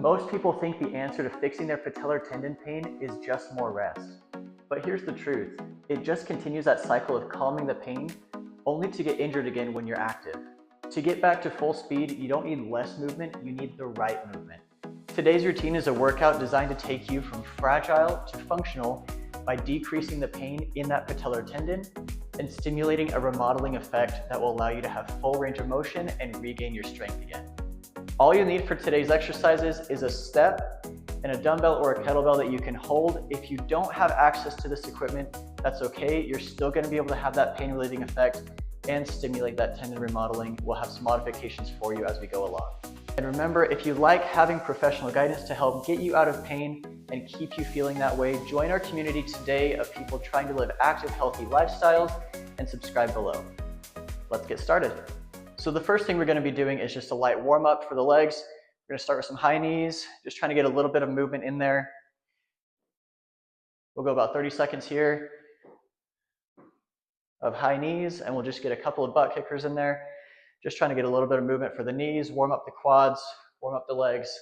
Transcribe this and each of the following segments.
Most people think the answer to fixing their patellar tendon pain is just more rest. But here's the truth. It just continues that cycle of calming the pain, only to get injured again when you're active. To get back to full speed, you don't need less movement, you need the right movement. Today's routine is a workout designed to take you from fragile to functional by decreasing the pain in that patellar tendon and stimulating a remodeling effect that will allow you to have full range of motion and regain your strength again. All you need for today's exercises is a step and a dumbbell or a kettlebell that you can hold. If you don't have access to this equipment, that's okay. You're still going to be able to have that pain relieving effect and stimulate that tendon remodeling. We'll have some modifications for you as we go along. And remember, if you like having professional guidance to help get you out of pain and keep you feeling that way, join our community today of people trying to live active, healthy lifestyles and subscribe below. Let's get started. So the first thing we're going to be doing is just a light warm up for the legs. We're going to start with some high knees, just trying to get a little bit of movement in there. We'll go about 30 seconds here of high knees, and we'll just get a couple of butt kickers in there. Just trying to get a little bit of movement for the knees, warm up the quads, warm up the legs.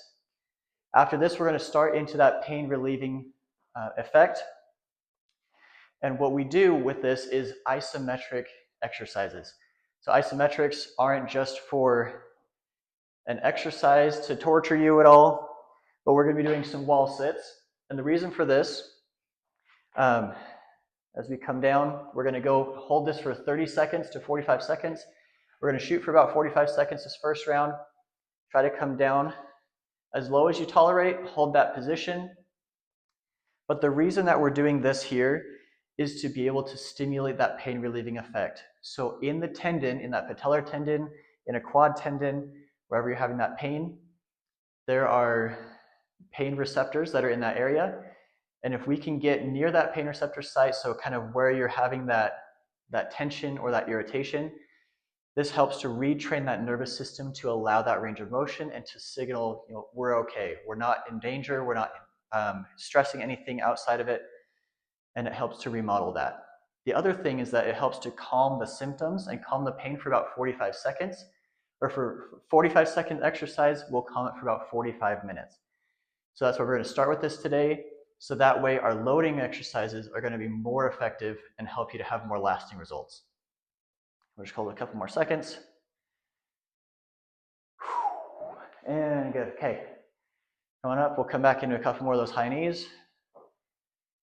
After this, we're going to start into that pain relieving effect. And what we do with this is isometric exercises. So isometrics aren't just for an exercise to torture you at all, but we're going to be doing some wall sits. And the reason for this, as we come down, we're going to go hold this for 30 seconds to 45 seconds. We're going to shoot for about 45 seconds this first round. Try to come down as low as you tolerate, hold that position. But the reason that we're doing this here is to be able to stimulate that pain relieving effect. So in the tendon, in that patellar tendon, in a quad tendon, wherever you're having that pain, there are pain receptors that are in that area. And if we can get near that pain receptor site, so kind of where you're having that tension or that irritation, this helps to retrain that nervous system to allow that range of motion and to signal, we're okay. We're not in danger. We're not stressing anything outside of it. And it helps to remodel that. The other thing is that it helps to calm the symptoms and calm the pain for about 45 seconds. Or for 45-second exercise, we'll calm it for about 45 minutes. So that's why we're going to start with this today. So that way our loading exercises are going to be more effective and help you to have more lasting results. We'll just hold a couple more seconds. And good. Okay. Coming up, we'll come back into a couple more of those high knees.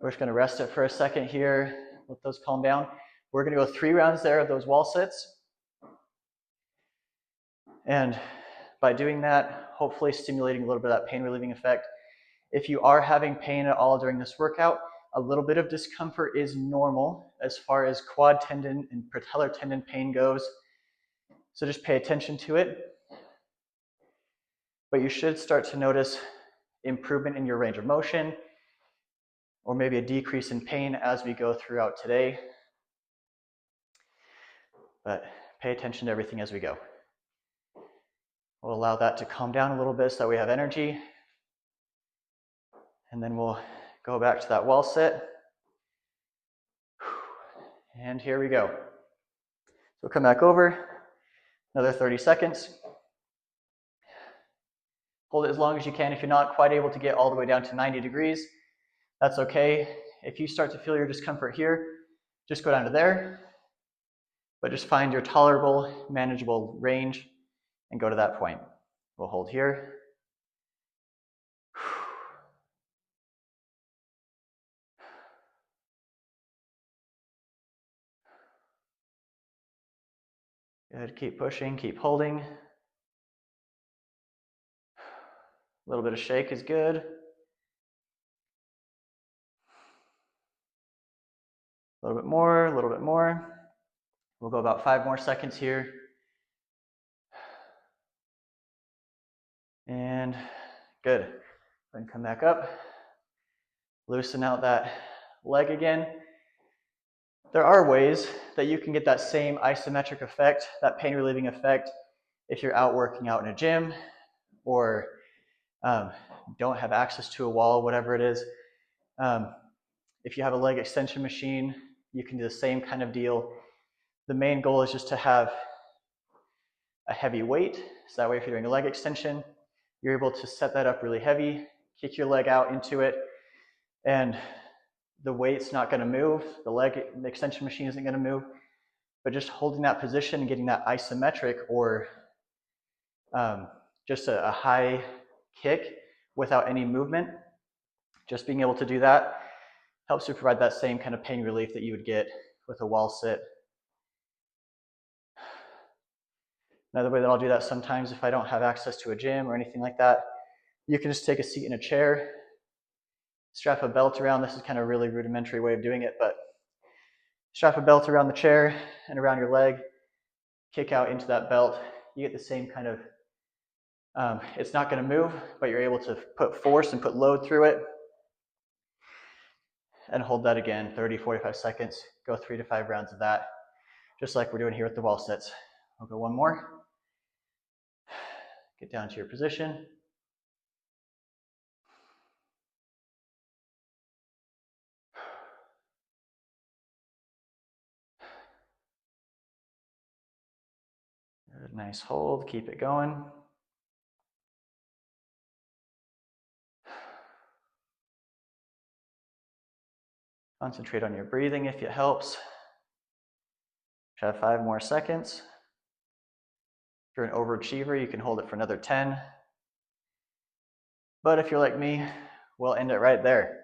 We're just going to rest it for a second here. Let those calm down. We're going to go 3 rounds there of those wall sits. And by doing that, hopefully stimulating a little bit of that pain relieving effect. If you are having pain at all during this workout, a little bit of discomfort is normal as far as quad tendon and patellar tendon pain goes. So just pay attention to it. But you should start to notice improvement in your range of motion, or maybe a decrease in pain as we go throughout today. But pay attention to everything as we go. We'll allow that to calm down a little bit so that we have energy. And then we'll go back to that wall sit. And here we go. So we'll come back over, another 30 seconds. Hold it as long as you can. If you're not quite able to get all the way down to 90 degrees, that's okay. If you start to feel your discomfort here, just go down to there, but just find your tolerable, manageable range and go to that point. We'll hold here. Good, keep pushing, keep holding. A little bit of shake is good. A little bit more, a little bit more. We'll go about 5 more seconds here. And good. Then come back up. Loosen out that leg again. There are ways that you can get that same isometric effect, that pain relieving effect, if you're out working out in a gym or don't have access to a wall, whatever it is. If you have a leg extension machine, you can do the same kind of deal. The main goal is just to have a heavy weight, so that way if you're doing a leg extension, you're able to set that up really heavy, kick your leg out into it, and the weight's not going to move, the extension machine isn't going to move, but just holding that position and getting that isometric, or just a high kick without any movement, just being able to do that helps you provide that same kind of pain relief that you would get with a wall sit. Another way that I'll do that sometimes if I don't have access to a gym or anything like that, you can just take a seat in a chair, strap a belt around. This is kind of a really rudimentary way of doing it, but strap a belt around the chair and around your leg, kick out into that belt. You get the same kind of, it's not going to move, but you're able to put force and put load through it. And hold that again, 30, 45 seconds. Go 3 to 5 rounds of that, just like we're doing here with the wall sits. I'll go one more. Get down to your position. Good, nice hold, keep it going. Concentrate on your breathing if it helps. Try 5 more seconds. If you're an overachiever, you can hold it for another 10. But if you're like me, we'll end it right there.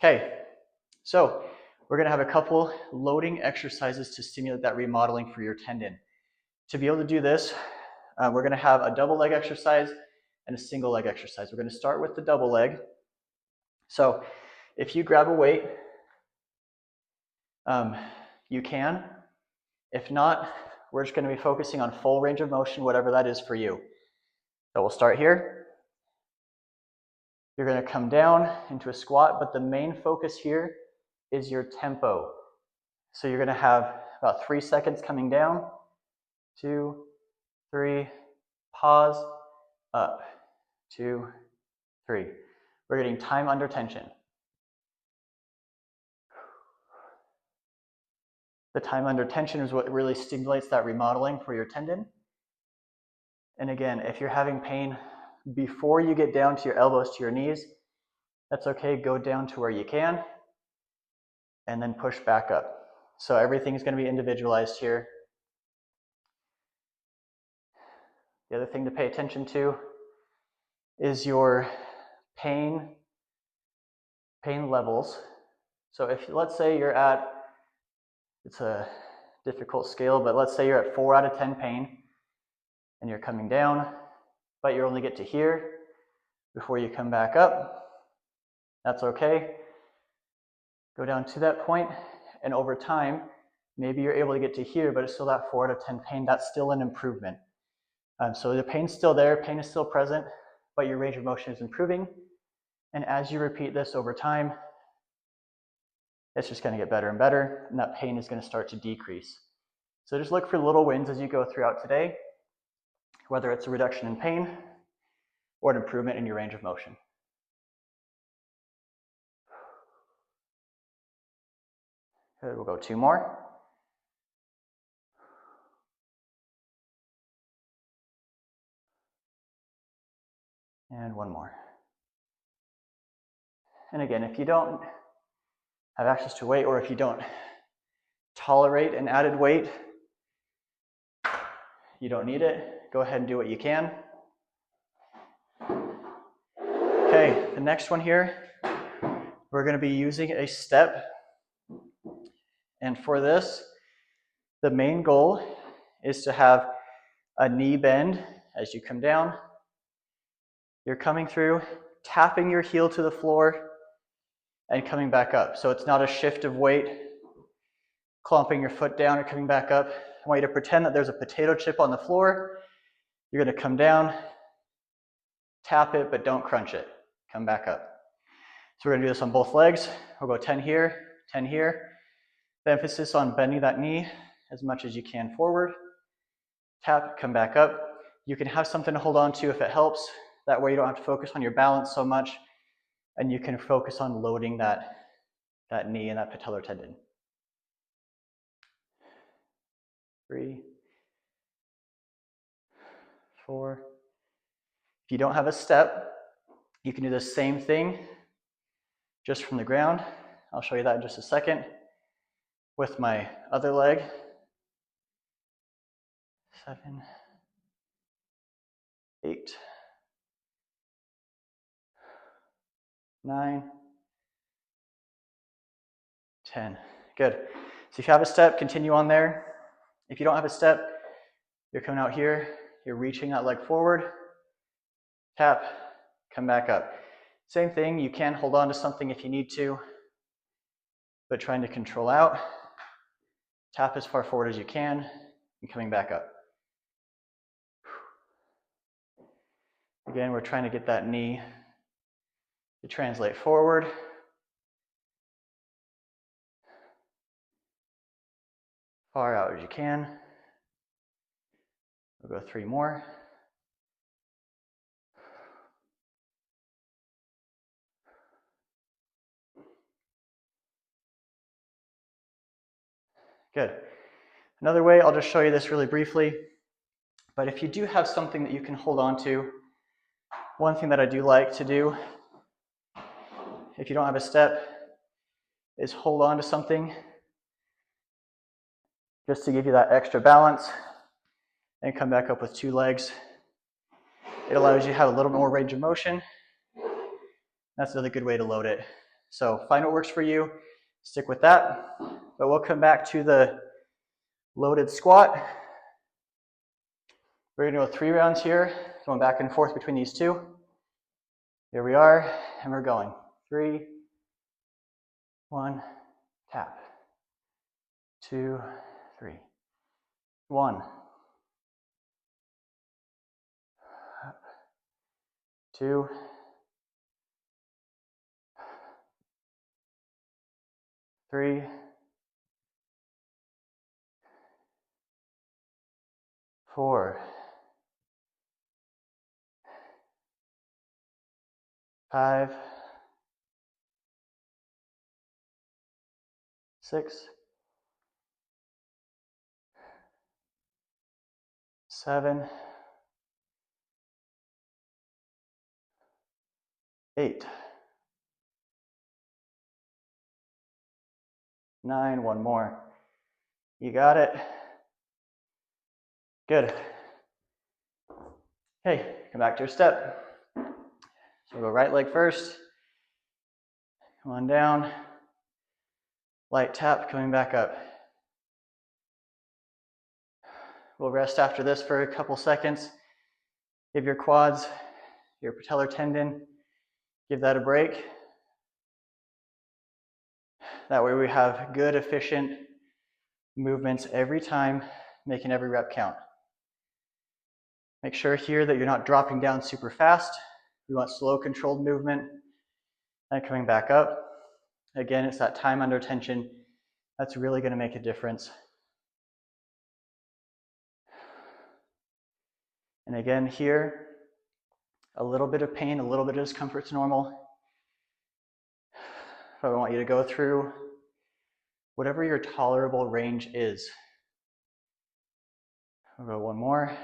Okay, so we're going to have a couple loading exercises to stimulate that remodeling for your tendon. To be able to do this, we're going to have a double leg exercise and a single leg exercise. We're going to start with the double leg. So if you grab a weight, you can. If not, we're just going to be focusing on full range of motion, whatever that is for you. So we'll start here. You're going to come down into a squat, but the main focus here is your tempo. So you're going to have about 3 seconds coming down, 2, 3, pause, up, 2, 3. We're getting time under tension. The time under tension is what really stimulates that remodeling for your tendon. And again, if you're having pain before you get down to your elbows to your knees, that's okay. Go down to where you can and then push back up. So everything is going to be individualized here. The other thing to pay attention to is your pain levels. So if, let's say you're at, it's a difficult scale, but let's say you're at 4 out of 10 pain and you're coming down, but you only get to here before you come back up. That's okay. Go down to that point, and over time, maybe you're able to get to here, but it's still that 4 out of 10 pain. That's still an improvement. So the pain's still there, pain is still present, but your range of motion is improving. And as you repeat this over time, it's just going to get better and better, and that pain is going to start to decrease. So just look for little wins as you go throughout today, whether it's a reduction in pain or an improvement in your range of motion. Good, we'll go 2 more. And 1 more. And again, if you don't have access to weight, or if you don't tolerate an added weight, you don't need it. Go ahead and do what you can. Okay, the next one here, we're going to be using a step. And for this, the main goal is to have a knee bend as you come down. You're coming through, tapping your heel to the floor, and coming back up. So it's not a shift of weight, clumping your foot down or coming back up. I want you to pretend that there's a potato chip on the floor. You're going to come down, tap it, but don't crunch it. Come back up. So we're going to do this on both legs. We'll go 10 here, 10 here. The emphasis on bending that knee as much as you can forward. Tap, come back up. You can have something to hold on to if it helps. That way you don't have to focus on your balance so much, and you can focus on loading that knee and that patellar tendon. 3, 4. If you don't have a step, you can do the same thing just from the ground. I'll show you that in just a second. With my other leg. 7, 8, 9, 10. Good. So if you have a step, continue on there. If you don't have a step, you're coming out here, you're reaching that leg forward, tap, come back up. Same thing, you can hold on to something if you need to, but trying to control out, tap as far forward as you can, and coming back up. Again, we're trying to get that knee to translate forward. Far out as you can. We'll go 3 more. Good. Another way, I'll just show you this really briefly, but if you do have something that you can hold on to, one thing that I do like to do, if you don't have a step, is hold on to something just to give you that extra balance and come back up with 2 legs. It allows you to have a little more range of motion. That's another good way to load it. So find what works for you, stick with that, but we'll come back to the loaded squat. We're gonna go 3 rounds here, going back and forth between these 2. Here we are, and we're going. 3, 1, tap. 2, 3. 1. 2. 3. 4. 5. 6. 7. 8. 9. 1 more. You got it. Good. Okay, come back to your step. So we'll go right leg first. Come on down. Light tap, coming back up. We'll rest after this for a couple seconds. Give your quads, your patellar tendon, give that a break. That way we have good, efficient movements every time, making every rep count. Make sure here that you're not dropping down super fast. We want slow, controlled movement and coming back up. Again, it's that time under tension that's really going to make a difference. And again, here, a little bit of pain, a little bit of discomfort's normal. But I want you to go through whatever your tolerable range is. We'll go 1 more.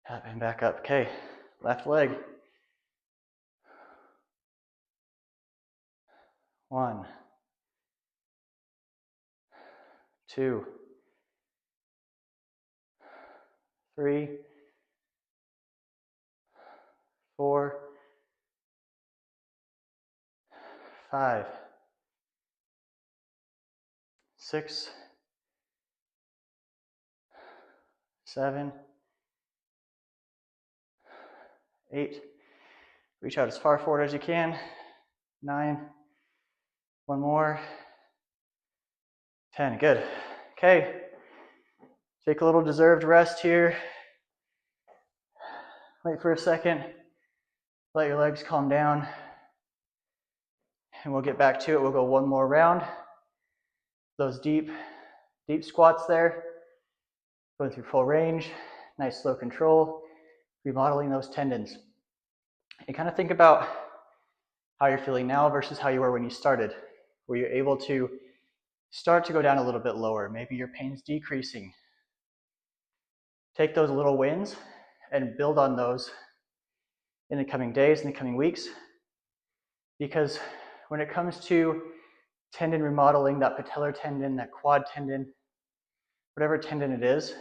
Tap and back up. Okay, left leg. 1, 2, 3, 4, 5, 6, 7, 8. Reach out as far forward as you can. 9. 1 more. 10. Good. Okay. Take a little deserved rest here. Wait for a second. Let your legs calm down. And we'll get back to it. We'll go 1 more round. Those deep squats there. Going through full range. Nice slow control. Remodeling those tendons. And kind of think about how you're feeling now versus how you were when you started. Were you able to start to go down a little bit lower? Maybe your pain's decreasing. Take those little wins and build on those in the coming days, in the coming weeks. Because when it comes to tendon remodeling, that patellar tendon, that quad tendon, whatever tendon it is,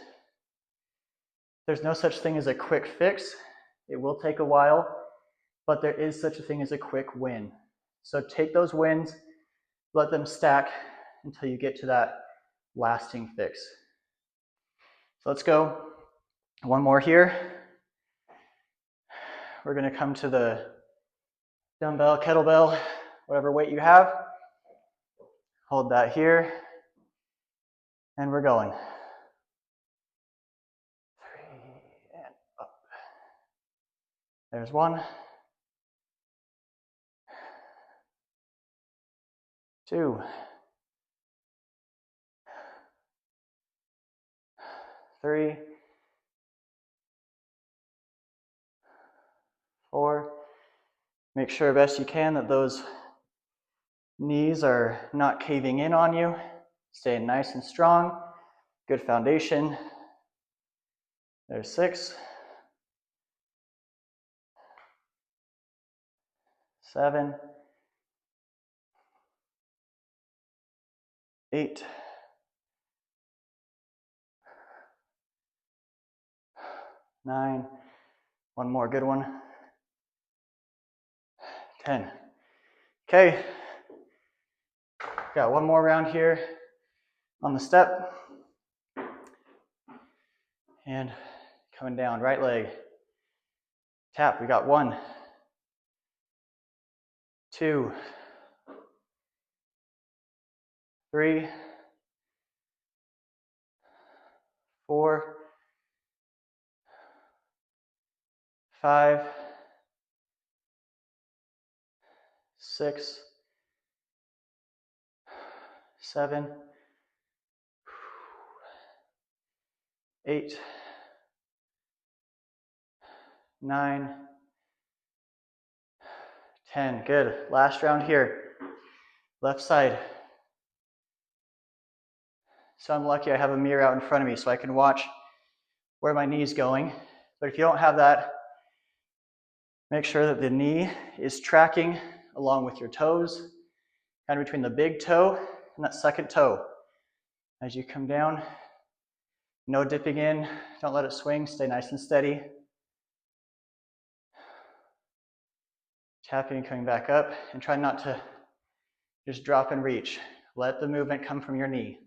there's no such thing as a quick fix. It will take a while, but there is such a thing as a quick win. So take those wins, let them stack until you get to that lasting fix. So let's go. One more here. We're going to come to the dumbbell, kettlebell, whatever weight you have. Hold that here. And we're going. 3 and up. There's 1. 2. 3. 4. Make sure best you can that those knees are not caving in on you. Staying nice and strong. Good foundation. There's 6. 7. 8. 9. One more good one. 10. Okay. Got one more round here on the step. And coming down, right leg. Tap. We got 1, 2, 3, 4, 5, 6, 7, 8, 9, 10. Good. Last round here. Left side. So I'm lucky I have a mirror out in front of me so I can watch where my knee's going. But if you don't have that, make sure that the knee is tracking along with your toes, kind of between the big toe and that second toe. As you come down, no dipping in, don't let it swing, stay nice and steady. Tapping and coming back up, and try not to just drop and reach. Let the movement come from your knee.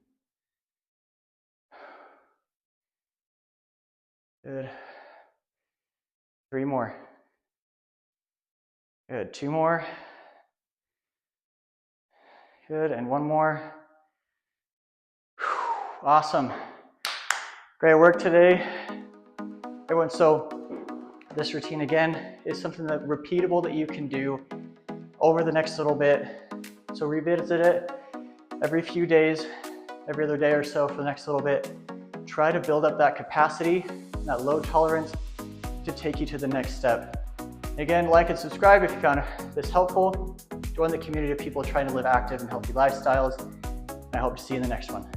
Good. 3 more. Good. 2 more. Good. And 1 more. Awesome. Great work today, everyone. So this routine again is something that repeatable that you can do over the next little bit. So revisit it every few days, every other day or so for the next little bit. Try to build up that capacity, that load tolerance to take you to the next step. Again, like and subscribe if you found this helpful. Join the community of people trying to live active and healthy lifestyles. I hope to see you in the next one.